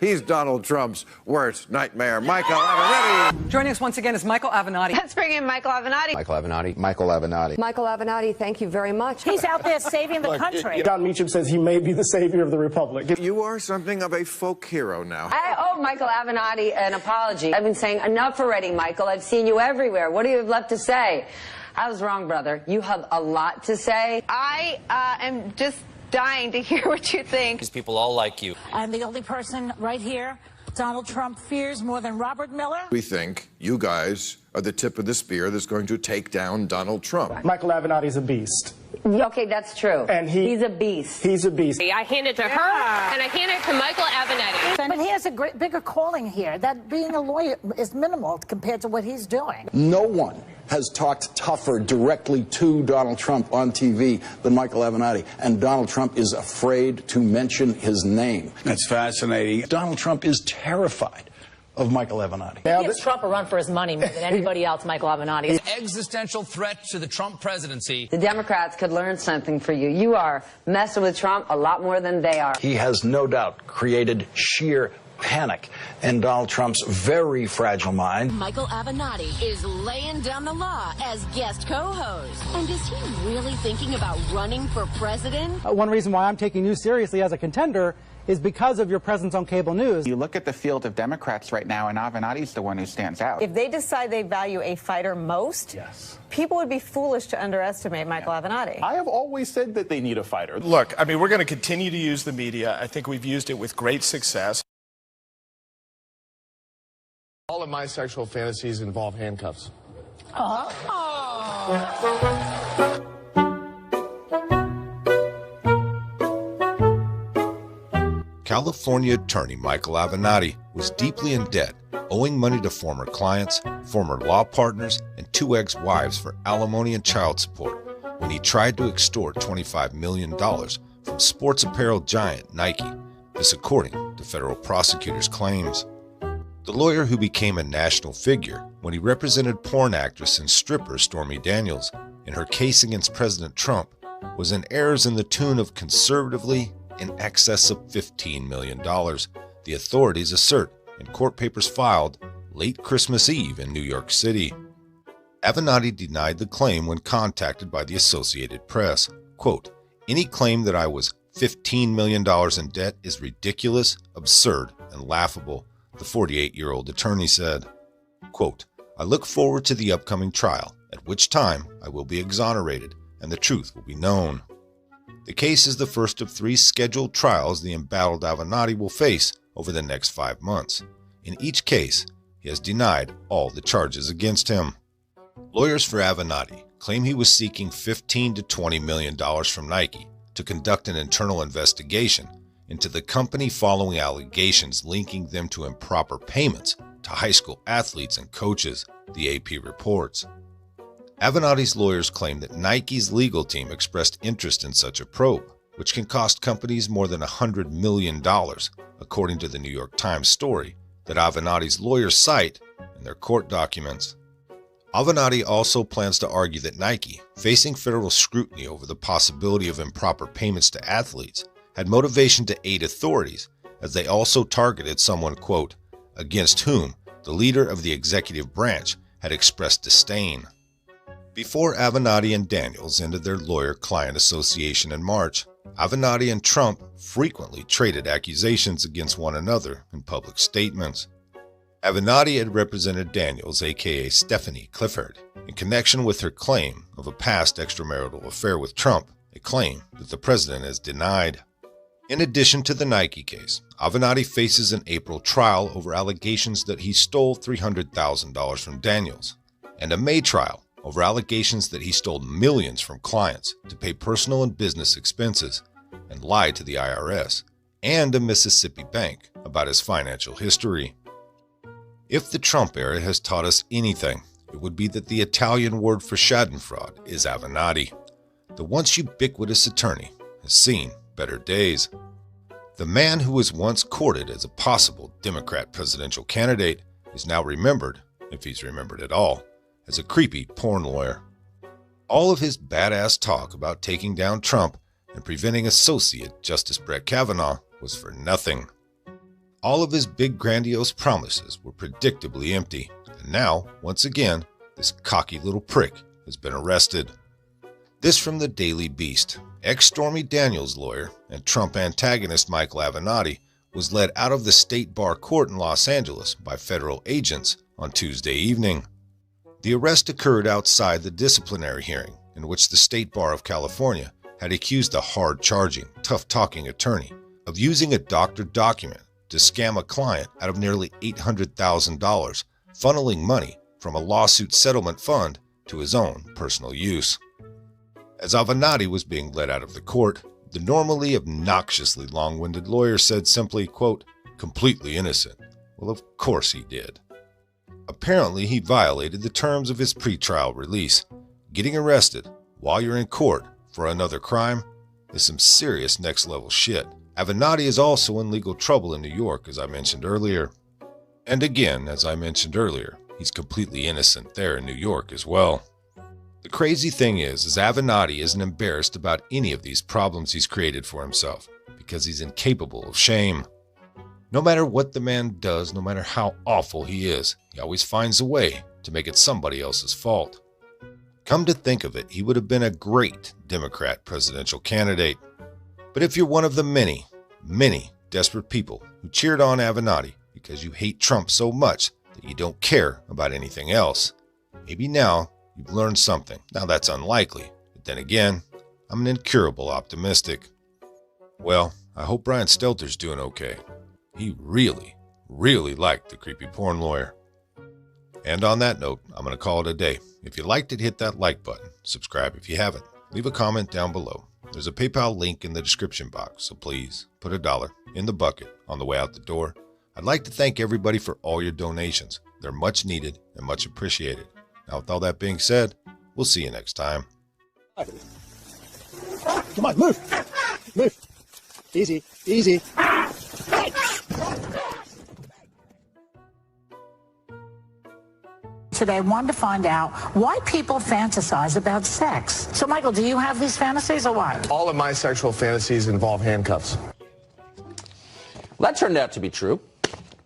He's Donald Trump's worst nightmare. Michael Avenatti. Joining us once again is Michael Avenatti. Let's bring in Michael Avenatti. Michael Avenatti. Michael Avenatti. Michael Avenatti, thank you very much. He's out there saving the country. Don Meacham says he may be the savior of the republic. You are something of a folk hero now. I owe Michael Avenatti an apology. I've been saying enough already, Michael. I've seen you everywhere. What do you have left to say? I was wrong, brother. You have a lot to say. I am just dying to hear what you think. These people all like you. I'm the only person right here Donald Trump fears more than Robert Miller. We think you guys are the tip of the spear that's going to take down Donald Trump. Michael Avenatti's a beast. Okay, that's true. And he's a beast. He's a beast. I hand it to her, and I hand it to Michael Avenatti. But he has a bigger calling here. That being a lawyer is minimal compared to what he's doing. No one has talked tougher directly to Donald Trump on TV than Michael Avenatti, and Donald Trump is afraid to mention his name. That's fascinating. Donald Trump is terrified of Michael Avenatti. He gives Trump a run for his money more than anybody else, Michael Avenatti. An existential threat to the Trump presidency. The Democrats could learn something from you. You are messing with Trump a lot more than they are. He has no doubt created sheer panic in Donald Trump's very fragile mind. Michael Avenatti is laying down the law as guest co-host. And is he really thinking about running for president? One reason why I'm taking you seriously as a contender is because of your presence on cable news. You look at the field of Democrats right now, and Avenatti's the one who stands out. If they decide they value a fighter most, people would be foolish to underestimate Michael Avenatti. I have always said that they need a fighter. Look, I mean, we're going to continue to use the media. I think we've used it with great success. All of my sexual fantasies involve handcuffs. California attorney Michael Avenatti was deeply in debt, owing money to former clients, former law partners, and two ex-wives for alimony and child support when he tried to extort $25 million from sports apparel giant Nike, this according to federal prosecutors' claims. The lawyer who became a national figure when he represented porn actress and stripper Stormy Daniels in her case against President Trump was in errors in the tune of conservatively in excess of $15 million, the authorities assert in court papers filed late Christmas Eve in New York City. Avenatti denied the claim when contacted by the Associated Press. Quote, "Any claim that I was $15 million in debt is ridiculous, absurd, and laughable," the 48-year-old attorney said. Quote, "I look forward to the upcoming trial, at which time I will be exonerated and the truth will be known." The case is the first of 3 scheduled trials the embattled Avenatti will face over the next 5 months. In each case, he has denied all the charges against him. Lawyers for Avenatti claim he was seeking $15 to $20 million from Nike to conduct an internal investigation into the company following allegations linking them to improper payments to high school athletes and coaches, the AP reports. Avenatti's lawyers claim that Nike's legal team expressed interest in such a probe, which can cost companies more than $100 million, according to the New York Times story that Avenatti's lawyers cite in their court documents. Avenatti also plans to argue that Nike, facing federal scrutiny over the possibility of improper payments to athletes, had motivation to aid authorities, as they also targeted someone, quote, against whom the leader of the executive branch had expressed disdain. Before Avenatti and Daniels ended their lawyer-client association in March, Avenatti and Trump frequently traded accusations against one another in public statements. Avenatti had represented Daniels, aka Stephanie Clifford, in connection with her claim of a past extramarital affair with Trump, a claim that the president has denied. In addition to the Nike case, Avenatti faces an April trial over allegations that he stole $300,000 from Daniels, and a May trial over allegations that he stole millions from clients to pay personal and business expenses and lied to the IRS and a Mississippi bank about his financial history. If the Trump era has taught us anything, it would be that the Italian word for schadenfreude is Avenatti. The once ubiquitous attorney has seen better days. The man who was once courted as a possible Democrat presidential candidate is now remembered, if he's remembered at all, as a creepy porn lawyer. All of his badass talk about taking down Trump and preventing Associate Justice Brett Kavanaugh was for nothing. All of his big grandiose promises were predictably empty, and now, once again, this cocky little prick has been arrested. This from the Daily Beast. Ex-Stormy Daniels lawyer and Trump antagonist Michael Avenatti was led out of the state bar court in Los Angeles by federal agents on Tuesday evening. The arrest occurred outside the disciplinary hearing in which the State Bar of California had accused a hard-charging, tough-talking attorney of using a doctored document to scam a client out of nearly $800,000, funneling money from a lawsuit settlement fund to his own personal use. As Avenatti was being led out of the court, the normally obnoxiously long-winded lawyer said simply, quote, completely innocent. Well, of course he did. Apparently, he violated the terms of his pretrial release. Getting arrested while you're in court for another crime is some serious next-level shit. Avenatti is also in legal trouble in New York, as I mentioned earlier. And again, as I mentioned earlier, he's completely innocent there in New York as well. The crazy thing is Avenatti isn't embarrassed about any of these problems he's created for himself, because he's incapable of shame. No matter what the man does, no matter how awful he is, he always finds a way to make it somebody else's fault. Come to think of it, he would have been a great Democrat presidential candidate. But if you're one of the many, many desperate people who cheered on Avenatti because you hate Trump so much that you don't care about anything else, maybe now you've learned something. Now that's unlikely, but then again, I'm an incurable optimistic. Well, I hope Brian Stelter's doing okay. He really, really liked the creepy porn lawyer. And on that note, I'm going to call it a day. If you liked it, hit that like button. Subscribe if you haven't. Leave a comment down below. There's a PayPal link in the description box, so please put $1 in the bucket on the way out the door. I'd like to thank everybody for all your donations. They're much needed and much appreciated. Now, with all that being said, we'll see you next time. Come on, move. Move. Easy, easy. Today, I wanted to find out why people fantasize about sex. So, Michael, do you have these fantasies or what? All of my sexual fantasies involve handcuffs. Well, that turned out to be true.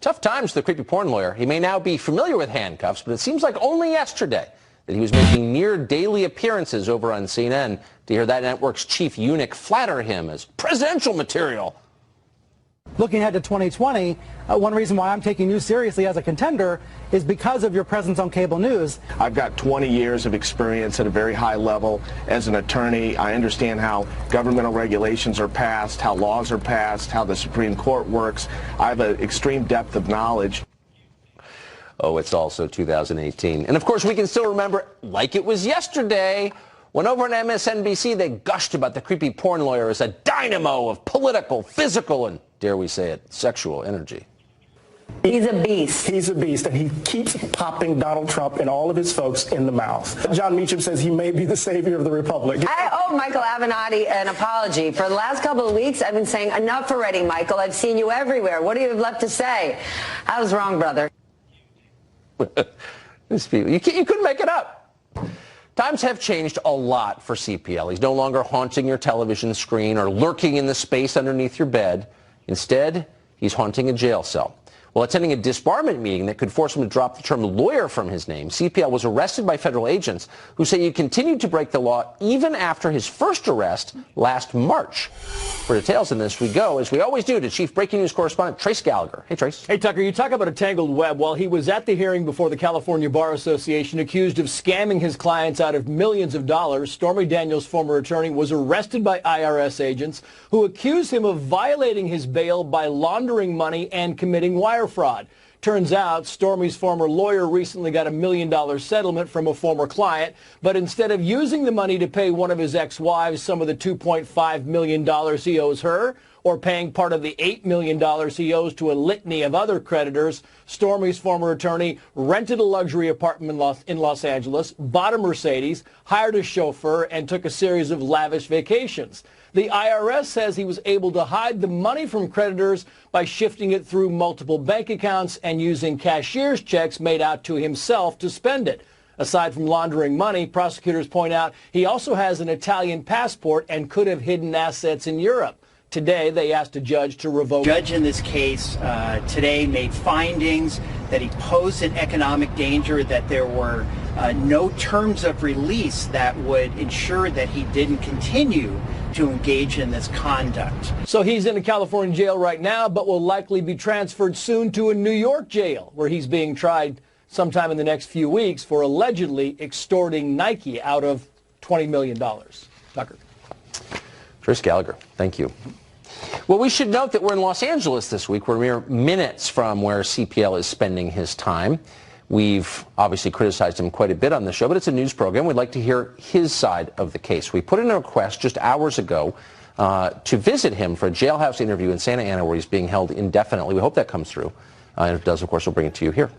Tough times for the creepy porn lawyer. He may now be familiar with handcuffs, but it seems like only yesterday that he was making near daily appearances over on CNN to hear that network's chief eunuch flatter him as presidential material. Looking ahead to 2020, one reason why I'm taking you seriously as a contender is because of your presence on cable news. I've got 20 years of experience at a very high level as an attorney. I understand how governmental regulations are passed, how laws are passed, how the Supreme Court works. I have an extreme depth of knowledge. Oh, it's also 2018. And of course, we can still remember like it was yesterday when over on MSNBC they gushed about the creepy porn lawyer as a dynamo of political, physical, and dare we say it, sexual energy. He's a beast. He's a beast, and he keeps popping Donald Trump and all of his folks in the mouth. John Meacham says he may be the savior of the republic. I owe Michael Avenatti an apology. For the last couple of weeks, I've been saying, enough already, Michael. I've seen you everywhere. What do you have left to say? I was wrong, brother. These people, you couldn't make it up. Times have changed a lot for CPL. He's no longer haunting your television screen or lurking in the space underneath your bed. Instead, he's haunting a jail cell. While attending a disbarment meeting that could force him to drop the term lawyer from his name, CPL was arrested by federal agents who say he continued to break the law even after his first arrest last March. For details on this, we go, as we always do, to Chief Breaking News correspondent Trace Gallagher. Hey, Trace. Hey, Tucker, you talk about a tangled web. While he was at the hearing before the California Bar Association accused of scamming his clients out of millions of dollars, Stormy Daniels' former attorney was arrested by IRS agents who accused him of violating his bail by laundering money and committing wire fraud. Turns out Stormy's former lawyer recently got $1 million settlement from a former client, but instead of using the money to pay one of his ex-wives some of the $2.5 million he owes her, or paying part of the $8 million he owes to a litany of other creditors, Stormy's former attorney rented a luxury apartment in Los Angeles, bought a Mercedes, hired a chauffeur, and took a series of lavish vacations. The IRS says he was able to hide the money from creditors by shifting it through multiple bank accounts and using cashier's checks made out to himself to spend it. Aside from laundering money, prosecutors point out he also has an Italian passport and could have hidden assets in Europe. Today, they asked a judge to revoke. The judge in this case today made findings that he posed an economic danger, that there were no terms of release that would ensure that he didn't continue to engage in this conduct. So he's in a California jail right now, but will likely be transferred soon to a New York jail, where he's being tried sometime in the next few weeks for allegedly extorting Nike out of $20 million. Tucker. Chris Gallagher, thank you. Well, we should note that we're in Los Angeles this week. We're mere minutes from where CPL is spending his time. We've obviously criticized him quite a bit on the show, but it's a news program. We'd like to hear his side of the case. We put in a request just hours ago to visit him for a jailhouse interview in Santa Ana, where he's being held indefinitely. We hope that comes through. And if it does, of course, we'll bring it to you here.